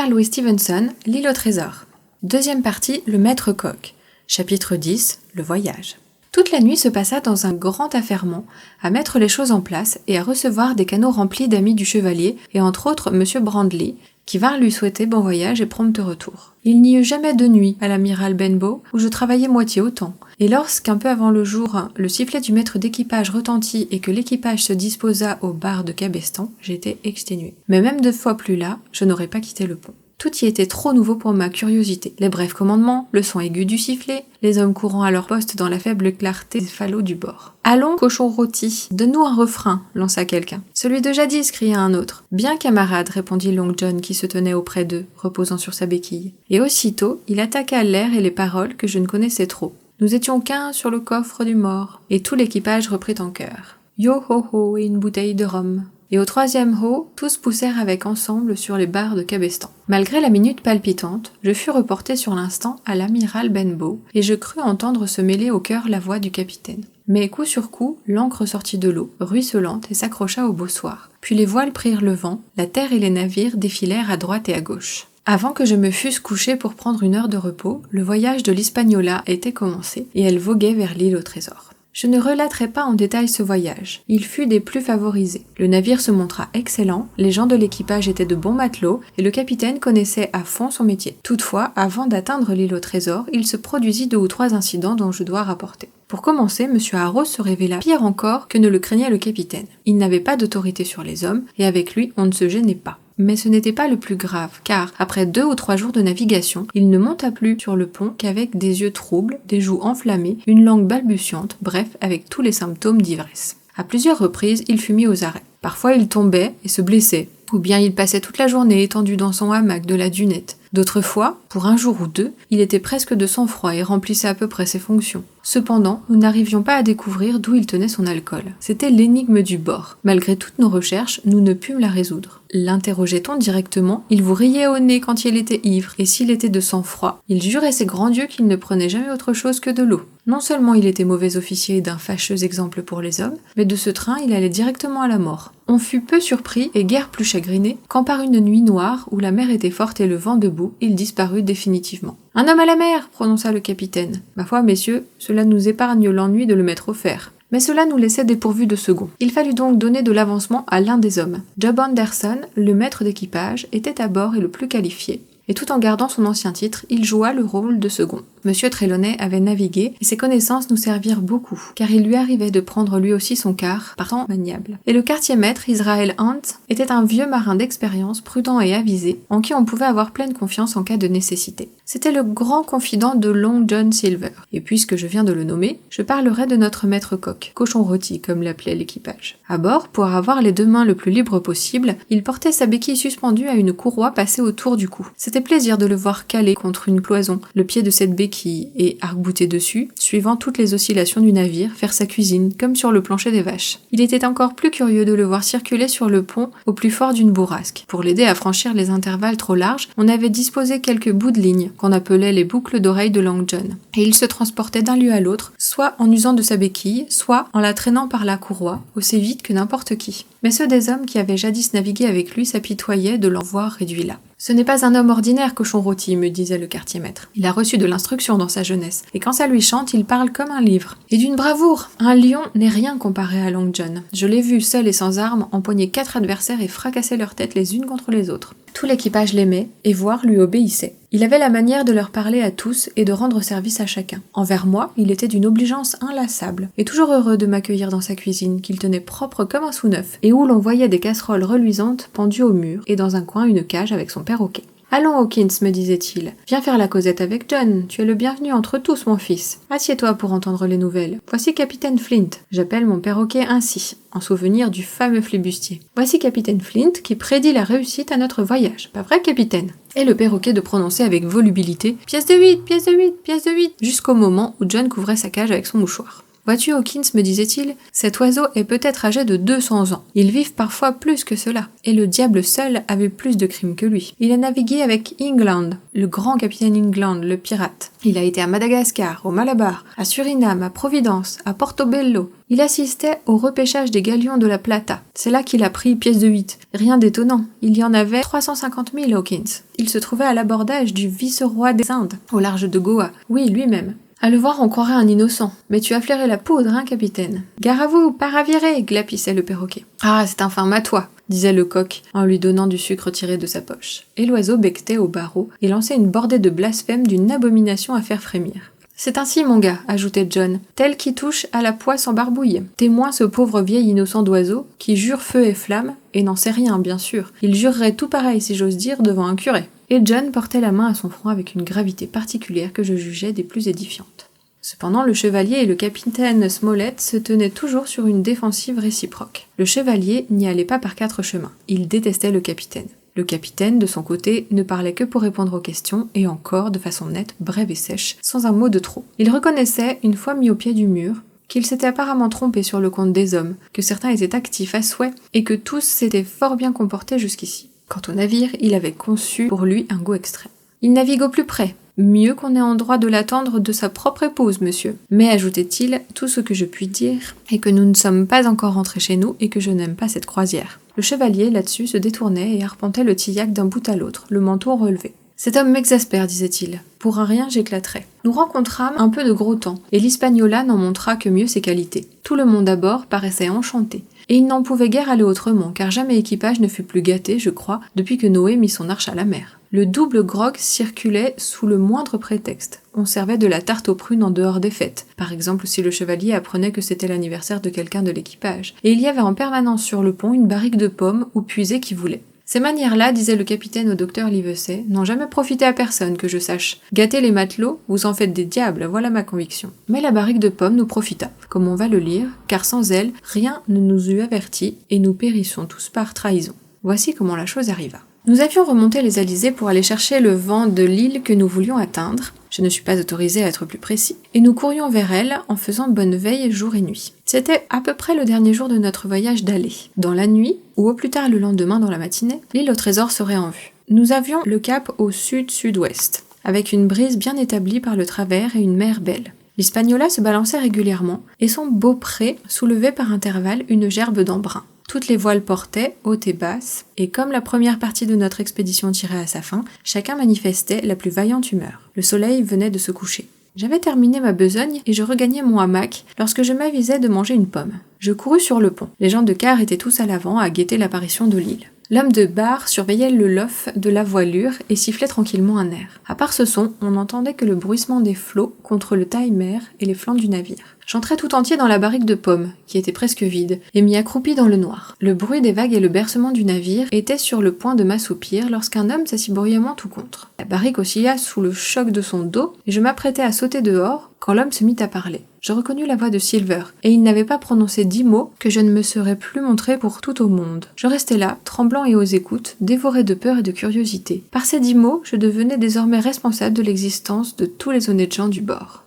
Par Louis Stevenson, L'île au trésor. Deuxième partie, le maître coq. Chapitre 10, le voyage. Toute la nuit se passa dans un grand affairement, à mettre les choses en place et à recevoir des canaux remplis d'amis du chevalier et entre autres M. Brandley, qui vinrent lui souhaiter bon voyage et prompt retour. Il n'y eut jamais de nuit à l'amiral Benbow où je travaillais moitié autant, et lorsqu'un peu avant le jour, le sifflet du maître d'équipage retentit et que l'équipage se disposa au bar de Cabestan, j'étais exténué. Mais même 2 fois plus là, je n'aurais pas quitté le pont. Tout y était trop nouveau pour ma curiosité. Les brefs commandements, le son aigu du sifflet, les hommes courant à leur poste dans la faible clarté des falots du bord. « Allons, cochon rôti, donne-nous un refrain » lança quelqu'un. « Celui de jadis » cria un autre. « Bien, camarade » répondit Long John qui se tenait auprès d'eux, reposant sur sa béquille. Et aussitôt, il attaqua l'air et les paroles que je ne connaissais trop. Nous étions 15 sur le coffre du mort, et tout l'équipage reprit en chœur. « Yo ho ho et une bouteille de rhum » Et au 3e ho, tous poussèrent avec ensemble sur les barres de Cabestan. Malgré la minute palpitante, je fus reporté sur l'instant à l'amiral Benbow, et je crus entendre se mêler au cœur la voix du capitaine. Mais coup sur coup, l'ancre sortit de l'eau, ruisselante, et s'accrocha au bossoir. Puis les voiles prirent le vent, la terre et les navires défilèrent à droite et à gauche. Avant que je me fusse couché pour prendre une heure de repos, le voyage de l'Hispaniola était commencé, et elle voguait vers l'île au trésor. Je ne relaterai pas en détail ce voyage. Il fut des plus favorisés. Le navire se montra excellent, les gens de l'équipage étaient de bons matelots, et le capitaine connaissait à fond son métier. Toutefois, avant d'atteindre l'île au trésor, il se produisit 2 ou 3 incidents dont je dois rapporter. Pour commencer, M. Arrows se révéla pire encore que ne le craignait le capitaine. Il n'avait pas d'autorité sur les hommes, et avec lui, on ne se gênait pas. Mais ce n'était pas le plus grave, car, après 2 ou 3 jours de navigation, il ne monta plus sur le pont qu'avec des yeux troubles, des joues enflammées, une langue balbutiante, bref, avec tous les symptômes d'ivresse. À plusieurs reprises, il fut mis aux arrêts. Parfois, il tombait et se blessait, ou bien il passait toute la journée étendu dans son hamac de la dunette. D'autres fois, pour 1 jour ou 2, il était presque de sang-froid et remplissait à peu près ses fonctions. Cependant, nous n'arrivions pas à découvrir d'où il tenait son alcool. C'était l'énigme du bord. Malgré toutes nos recherches, nous ne pûmes la résoudre. L'interrogeait-on directement, il vous riait au nez quand il était ivre, et s'il était de sang-froid, il jurait ses grands dieux qu'il ne prenait jamais autre chose que de l'eau. Non seulement il était mauvais officier et d'un fâcheux exemple pour les hommes, mais de ce train il allait directement à la mort. On fut peu surpris et guère plus chagriné quand par une nuit noire où la mer était forte et le vent debout, il disparut définitivement. « Un homme à la mer !» prononça le capitaine. « Ma foi, messieurs, cela nous épargne l'ennui de le mettre au fer. » Mais cela nous laissait dépourvus de second. Il fallut donc donner de l'avancement à l'un des hommes. Job Anderson, le maître d'équipage, était à bord et le plus qualifié. Et tout en gardant son ancien titre, il joua le rôle de second. Monsieur Trelawney avait navigué, et ses connaissances nous servirent beaucoup, car il lui arrivait de prendre lui aussi son quart, par temps maniable. Et le quartier-maître, Israel Hunt, était un vieux marin d'expérience, prudent et avisé, en qui on pouvait avoir pleine confiance en cas de nécessité. C'était le grand confident de Long John Silver. Et puisque je viens de le nommer, je parlerai de notre maître coq, cochon rôti, comme l'appelait l'équipage. À bord, pour avoir les 2 mains le plus libres possible, il portait sa béquille suspendue à une courroie passée autour du cou. C'était plaisir de le voir calé contre une cloison, le pied de cette béquille, et arc-bouté dessus, suivant toutes les oscillations du navire, faire sa cuisine, comme sur le plancher des vaches. Il était encore plus curieux de le voir circuler sur le pont au plus fort d'une bourrasque. Pour l'aider à franchir les intervalles trop larges, on avait disposé quelques bouts de ligne, qu'on appelait les boucles d'oreilles de Long John. Et il se transportait d'un lieu à l'autre, soit en usant de sa béquille, soit en la traînant par la courroie, aussi vite que n'importe qui. Mais ceux des hommes qui avaient jadis navigué avec lui s'apitoyaient de l'en voir réduit là. « Ce n'est pas un homme ordinaire, cochon rôti, me disait le quartier-maître. Il a reçu de l'instruction dans sa jeunesse, et quand ça lui chante, il parle comme un livre. Et d'une bravoure! Un lion n'est rien comparé à Long John. Je l'ai vu, seul et sans armes, empoigner 4 adversaires et fracasser leurs têtes les unes contre les autres. Tout l'équipage l'aimait, et voir lui obéissait. Il avait la manière de leur parler à tous et de rendre service à chacun. Envers moi, il était d'une obligeance inlassable, et toujours heureux de m'accueillir dans sa cuisine, qu'il tenait propre comme un sous-neuf, et où l'on voyait des casseroles reluisantes pendues au mur, et dans un coin une cage avec son perroquet. « Allons, Hawkins, me disait-il, viens faire la causette avec John, tu es le bienvenu entre tous, mon fils. Assieds-toi pour entendre les nouvelles. Voici Capitaine Flint. J'appelle mon perroquet ainsi, en souvenir du fameux flibustier. Voici Capitaine Flint qui prédit la réussite à notre voyage. Pas vrai, capitaine ?» Et le perroquet de prononcer avec volubilité « Pièce de 8, pièce de 8, pièce de 8 » jusqu'au moment où John couvrait sa cage avec son mouchoir. Vois-tu, Hawkins, me disait-il, cet oiseau est peut-être âgé de 200 ans. Ils vivent parfois plus que cela. Et le diable seul avait plus de crimes que lui. Il a navigué avec England, le grand capitaine England, le pirate. Il a été à Madagascar, au Malabar, à Suriname, à Providence, à Portobello. Il assistait au repêchage des galions de la Plata. C'est là qu'il a pris pièce de 8. Rien d'étonnant. Il y en avait 350 000, Hawkins. Il se trouvait à l'abordage du vice-roi des Indes, au large de Goa. Oui, lui-même. À le voir, on croirait un innocent. Mais tu as flairé la poudre, hein, capitaine. Gare à vous, par à virer, glapissait le perroquet. Ah, c'est infâme à toi, disait le coq, en lui donnant du sucre tiré de sa poche. Et l'oiseau becquetait au barreau et lançait une bordée de blasphème d'une abomination à faire frémir. C'est ainsi, mon gars, ajoutait John, tel qui touche à la poisse en barbouille. Témoin ce pauvre vieil innocent d'oiseau, qui jure feu et flamme, et n'en sait rien, bien sûr. Il jurerait tout pareil, si j'ose dire, devant un curé. Et John portait la main à son front avec une gravité particulière que je jugeais des plus édifiantes. Cependant, le chevalier et le capitaine Smollett se tenaient toujours sur une défensive réciproque. Le chevalier n'y allait pas par 4 chemins. Il détestait le capitaine. Le capitaine, de son côté, ne parlait que pour répondre aux questions, et encore de façon nette, brève et sèche, sans un mot de trop. Il reconnaissait, une fois mis au pied du mur, qu'il s'était apparemment trompé sur le compte des hommes, que certains étaient actifs à souhait, et que tous s'étaient fort bien comportés jusqu'ici. Quant au navire, il avait conçu pour lui un goût extrême. Il navigue au plus près. Mieux qu'on ait en droit de l'attendre de sa propre épouse, monsieur. Mais, ajoutait-il, tout ce que je puis dire est que nous ne sommes pas encore rentrés chez nous et que je n'aime pas cette croisière. Le chevalier, là-dessus, se détournait et arpentait le tillac d'un bout à l'autre, le menton relevé. Cet homme m'exaspère, disait-il. Pour un rien, j'éclaterai. Nous rencontrâmes un peu de gros temps, et l'Hispaniola n'en montra que mieux ses qualités. Tout le monde à bord paraissait enchanté. Et il n'en pouvait guère aller autrement, car jamais équipage ne fut plus gâté, je crois, depuis que Noé mit son arche à la mer. Le double grog circulait sous le moindre prétexte. On servait de la tarte aux prunes en dehors des fêtes, par exemple si le chevalier apprenait que c'était l'anniversaire de quelqu'un de l'équipage. Et il y avait en permanence sur le pont une barrique de pommes où puiser qui voulait. Ces manières-là, disait le capitaine au docteur Livesey, n'ont jamais profité à personne, que je sache. Gâter les matelots, vous en faites des diables, voilà ma conviction. Mais la barrique de pommes nous profita, comme on va le lire, car sans elle, rien ne nous eût avertis, et nous périssions tous par trahison. Voici comment la chose arriva. Nous avions remonté les alizés pour aller chercher le vent de l'île que nous voulions atteindre, je ne suis pas autorisé à être plus précis, et nous courions vers elle en faisant bonne veille jour et nuit. C'était à peu près le dernier jour de notre voyage d'aller. Dans la nuit, ou au plus tard le lendemain dans la matinée, l'île au trésor serait en vue. Nous avions le cap au sud-sud-ouest, avec une brise bien établie par le travers et une mer belle. L'Hispaniola se balançait régulièrement, et son beau pré soulevait par intervalles une gerbe d'embrun. Toutes les voiles portaient, hautes et basses, et comme la première partie de notre expédition tirait à sa fin, chacun manifestait la plus vaillante humeur. Le soleil venait de se coucher. J'avais terminé ma besogne et je regagnais mon hamac lorsque je m'avisai de manger une pomme. Je courus sur le pont. Les gens de quart étaient tous à l'avant à guetter l'apparition de l'île. L'homme de bar surveillait le lof de la voilure et sifflait tranquillement un air. À part ce son, on n'entendait que le bruissement des flots contre le taille-mer et les flancs du navire. J'entrai tout entier dans la barrique de pommes, qui était presque vide, et m'y accroupis dans le noir. Le bruit des vagues et le bercement du navire étaient sur le point de m'assoupir lorsqu'un homme s'assit bruyamment tout contre. La barrique oscilla sous le choc de son dos, et je m'apprêtais à sauter dehors quand l'homme se mit à parler. Je reconnus la voix de Silver, et il n'avait pas prononcé 10 mots que je ne me serais plus montré pour tout au monde. Je restais là, tremblant et aux écoutes, dévoré de peur et de curiosité. Par ces 10 mots, je devenais désormais responsable de l'existence de tous les honnêtes gens du bord.